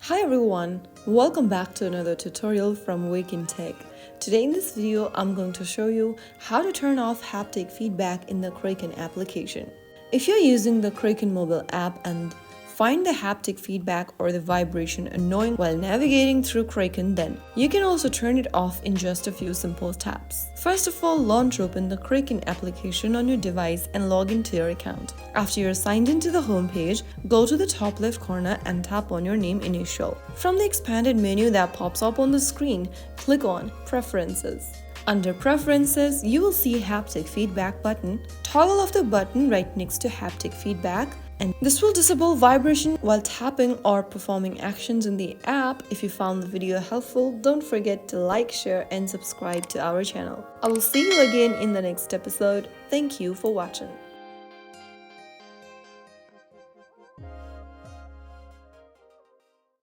Hi everyone, welcome back to another tutorial from Wake&Tech. Today in this video, I'm going to show you how to turn off haptic feedback in the Kraken application. If you're using the Kraken mobile app and find the haptic feedback or the vibration annoying while navigating through Kraken, then you can also turn it off in just a few simple taps. First of all, launch open the Kraken application on your device and log into your account. After you're signed into the home page, go to the top left corner and tap on your name initial. From the expanded menu that pops up on the screen, click on Preferences. Under Preferences, you will see Haptic Feedback button. Toggle off the button right next to Haptic Feedback, and this will disable vibration while tapping or performing actions in the app. If you found the video helpful, don't forget to like, share, and subscribe to our channel. I will see you again in the next episode. Thank you for watching.